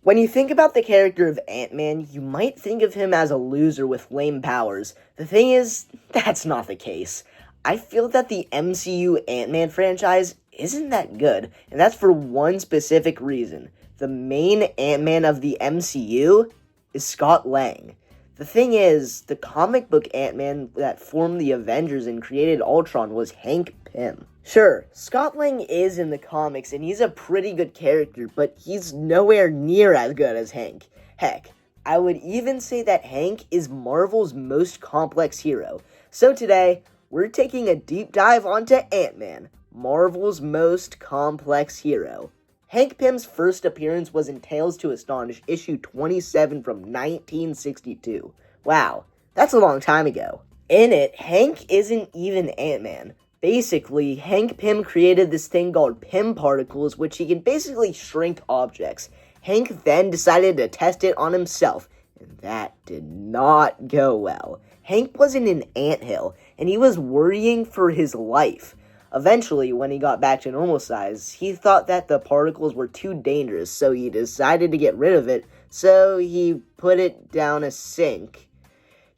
When you think about the character of Ant-Man, you might think of him as a loser with lame powers. The thing is, that's not the case. I feel that the MCU Ant-Man franchise isn't that good, and that's for one specific reason. The main Ant-Man of the MCU is Scott Lang. The thing is, the comic book Ant-Man that formed the Avengers and created Ultron was Hank Pym. Sure, Scott Lang is in the comics and he's a pretty good character, but he's nowhere near as good as Hank. Heck, I would even say that Hank is Marvel's most complex hero. So today, we're taking a deep dive onto Ant-Man, Marvel's most complex hero. Hank Pym's first appearance was in Tales to Astonish issue 27 from 1962. Wow, that's a long time ago. In it, Hank isn't even Ant-Man. Basically, Hank Pym created this thing called Pym particles, which he can basically shrink objects. Hank then decided to test it on himself, and that did not go well. Hank was in an anthill, and he was worrying for his life. Eventually, when he got back to normal size, he thought that the particles were too dangerous, so he decided to get rid of it, so he put it down a sink.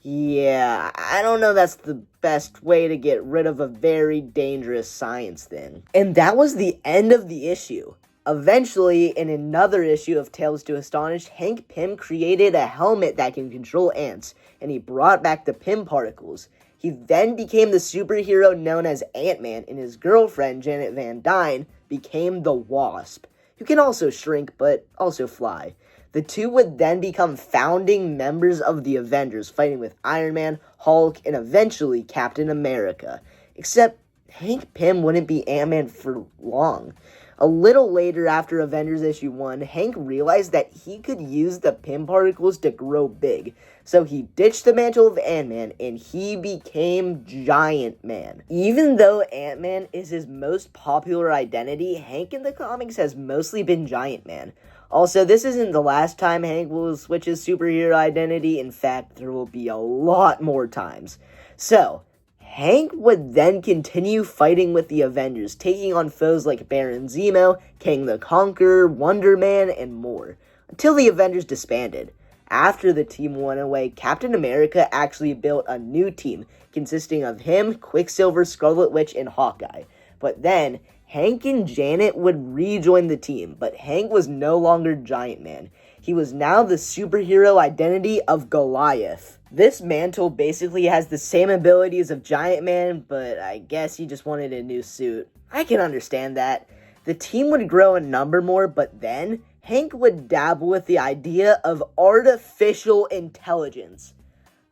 Yeah, I don't know that's the best way to get rid of a very dangerous science thing. And that was the end of the issue. Eventually, in another issue of Tales to Astonish, Hank Pym created a helmet that can control ants, and he brought back the Pym particles. He then became the superhero known as Ant-Man, and his girlfriend, Janet Van Dyne, became the Wasp, who can also shrink, but also fly. The two would then become founding members of the Avengers, fighting with Iron Man, Hulk, and eventually Captain America. Except, Hank Pym wouldn't be Ant-Man for long. A little later, after Avengers issue 1, Hank realized that he could use the Pym particles to grow big. So he ditched the mantle of Ant-Man, and he became Giant Man. Even though Ant-Man is his most popular identity, Hank in the comics has mostly been Giant Man. Also, this isn't the last time Hank will switch his superhero identity. In fact, there will be a lot more times. So, Hank would then continue fighting with the Avengers, taking on foes like Baron Zemo, Kang the Conqueror, Wonder Man, and more, until the Avengers disbanded. After the team went away, Captain America actually built a new team, consisting of him, Quicksilver, Scarlet Witch, and Hawkeye. But then, Hank and Janet would rejoin the team, but Hank was no longer Giant Man. He was now the superhero identity of Goliath. This mantle basically has the same abilities of Giant Man, but I guess he just wanted a new suit. I can understand that. The team would grow in number more, but then Hank would dabble with the idea of artificial intelligence.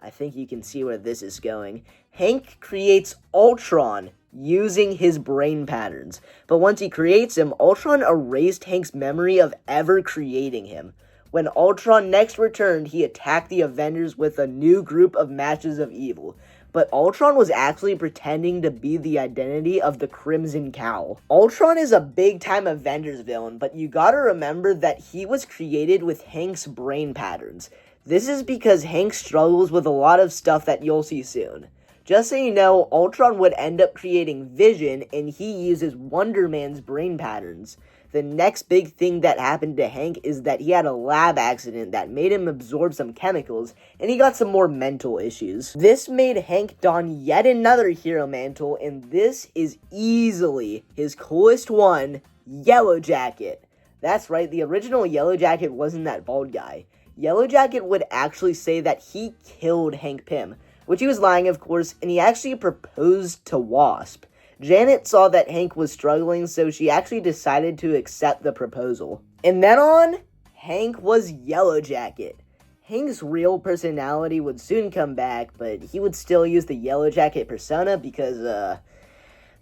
I think you can see where this is going. Hank creates Ultron using his brain patterns, but once he creates him, Ultron erased Hank's memory of ever creating him. When Ultron next returned, he attacked the Avengers with a new group of Masters of Evil. But Ultron was actually pretending to be the identity of the Crimson Cowl. Ultron is a big-time Avengers villain, but you gotta remember that he was created with Hank's brain patterns. This is because Hank struggles with a lot of stuff that you'll see soon. Just so you know, Ultron would end up creating Vision, and he uses Wonder Man's brain patterns. The next big thing that happened to Hank is that he had a lab accident that made him absorb some chemicals, and he got some more mental issues. This made Hank don yet another hero mantle, and this is easily his coolest one, Yellowjacket. That's right, the original Yellowjacket wasn't that bald guy. Yellowjacket would actually say that he killed Hank Pym, which he was lying, of course, and he actually proposed to Wasp. Janet saw that Hank was struggling, so she actually decided to accept the proposal. And then on, Hank was Yellowjacket. Hank's real personality would soon come back, but he would still use the Yellowjacket persona because,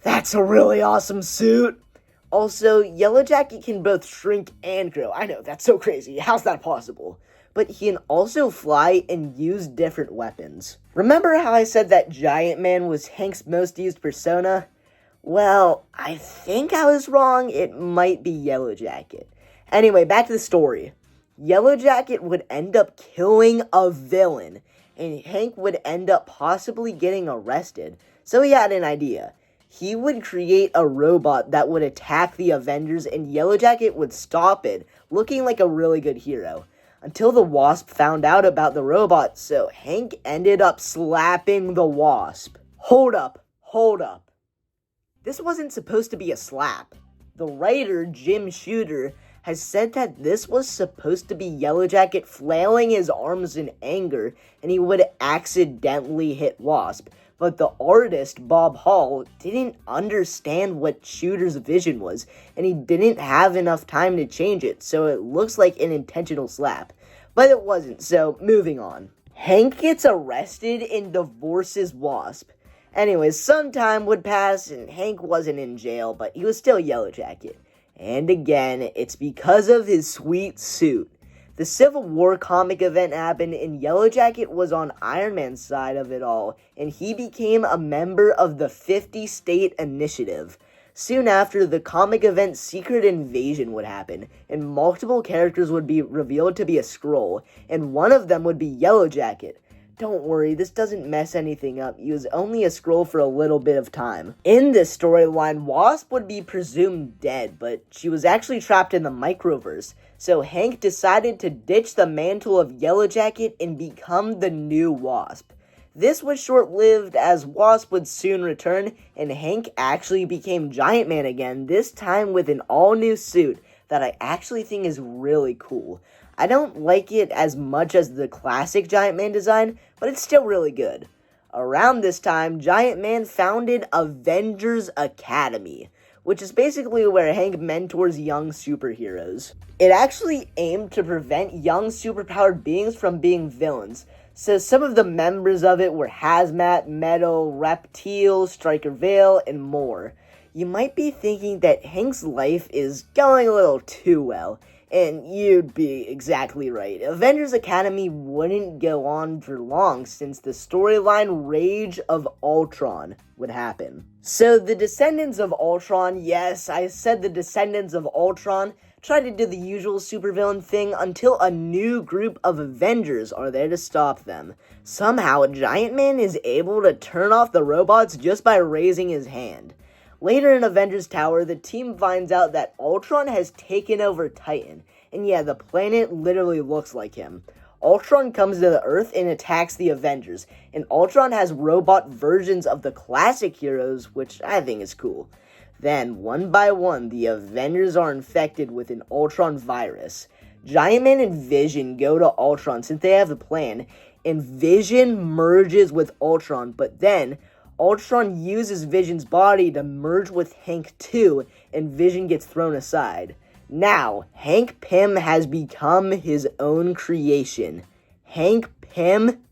that's a really awesome suit. Also, Yellowjacket can both shrink and grow. I know, that's so crazy. How's that possible? But he can also fly and use different weapons. Remember how I said that Giant Man was Hank's most used persona? Well, I think I was wrong. It might be Yellowjacket. Anyway, back to the story. Yellowjacket would end up killing a villain, and Hank would end up possibly getting arrested. So he had an idea. he would create a robot that would attack the Avengers and Yellowjacket would stop it, looking like a really good hero. Until the Wasp found out about the robot, so Hank ended up slapping the Wasp. Hold up. This wasn't supposed to be a slap. The writer, Jim Shooter, has said that this was supposed to be Yellowjacket flailing his arms in anger and he would accidentally hit Wasp. But the artist, Bob Hall, didn't understand what Shooter's vision was, and he didn't have enough time to change it, so it looks like an intentional slap. But it wasn't, so moving on. Hank gets arrested and divorces Wasp. Anyways, some time would pass, and Hank wasn't in jail, but he was still Yellowjacket. And again, it's because of his sweet suit. The Civil War comic event happened, and Yellowjacket was on Iron Man's side of it all, and he became a member of the 50-State Initiative. Soon after, the comic event Secret Invasion would happen, and multiple characters would be revealed to be a Skrull, and one of them would be Yellowjacket. Don't worry, this doesn't mess anything up. He was only a Skrull for a little bit of time. In this storyline, Wasp would be presumed dead, but she was actually trapped in the Microverse. So Hank decided to ditch the mantle of Yellowjacket and become the new Wasp. This was short-lived as Wasp would soon return, and Hank actually became Giant Man again, this time with an all-new suit that I actually think is really cool. I don't like it as much as the classic Giant Man design, but it's still really good. Around this time, Giant Man founded Avengers Academy, which is basically where Hank mentors young superheroes. It actually aimed to prevent young superpowered beings from being villains, so some of the members of it were Hazmat, Metal, Reptile, Striker Vale, and more. You might be thinking that Hank's life is going a little too well, and you'd be exactly right. Avengers Academy wouldn't go on for long since the storyline Rage of Ultron would happen. So the descendants of Ultron, yes, I said the descendants of Ultron, try to do the usual supervillain thing until a new group of Avengers are there to stop them. Somehow, Giant Man is able to turn off the robots just by raising his hand. Later in Avengers Tower, the team finds out that Ultron has taken over Titan, and yeah, the planet literally looks like him. Ultron comes to the Earth and attacks the Avengers, and Ultron has robot versions of the classic heroes, which I think is cool. Then, one by one, the Avengers are infected with an Ultron virus. Giant Man and Vision go to Ultron since they have the plan, and Vision merges with Ultron, but then Ultron uses Vision's body to merge with Hank too, and Vision gets thrown aside. Now, Hank Pym has become his own creation. Hank Pym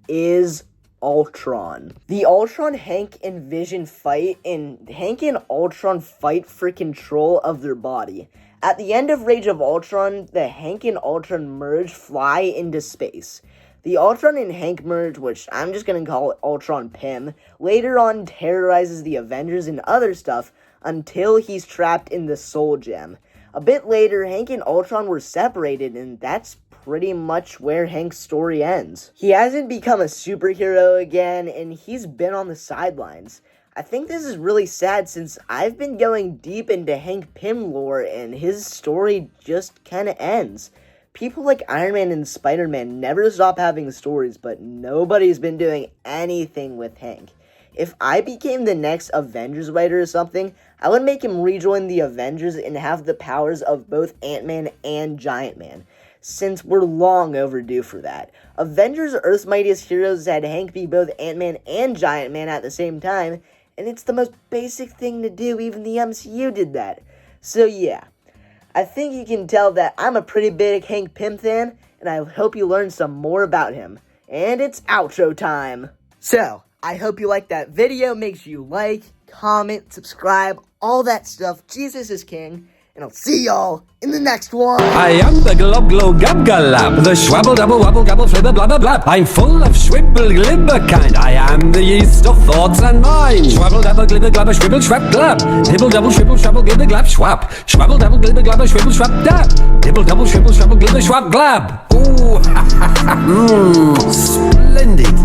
is Ultron. The Ultron Hank and Vision fight, and Hank and Ultron fight for control of their body. At the end of Rage of Ultron, the Hank and Ultron merge fly into space. The Ultron and Hank merge, which I'm just gonna call it Ultron Pym, later on terrorizes the Avengers and other stuff until he's trapped in the Soul Gem. A bit later, Hank and Ultron were separated, and that's pretty much where Hank's story ends. He hasn't become a superhero again, and he's been on the sidelines. I think this is really sad since I've been going deep into Hank Pym lore, and his story just kinda ends. People like Iron Man and Spider-Man never stop having stories, but nobody's been doing anything with Hank. If I became the next Avengers writer or something, I would make him rejoin the Avengers and have the powers of both Ant-Man and Giant Man, since we're long overdue for that. Avengers Earth's Mightiest Heroes had Hank be both Ant-Man and Giant Man at the same time, and it's the most basic thing to do. Even the MCU did that. So yeah, I think you can tell that I'm a pretty big Hank Pym fan, and I hope you learned some more about him. And it's outro time. So, I hope you liked that video. Make sure you like, comment, subscribe, all that stuff. Jesus is king. And I'll see y'all in the next one. I am the glob glow gab galab, the schwabble double wabble gabble flibber blabber blab. I'm full of schwibble glibber kind. I am the yeast of thoughts and minds. Schwabble dabble glibber glabber schwibble schwab glab. Dibble double shwibble schwabble glibber glab schwab. Schwabble dabble glibber glabber schwibble schwab dab. Dibble double shwibble schwabble glibber schwab glab. Ooh, splendid.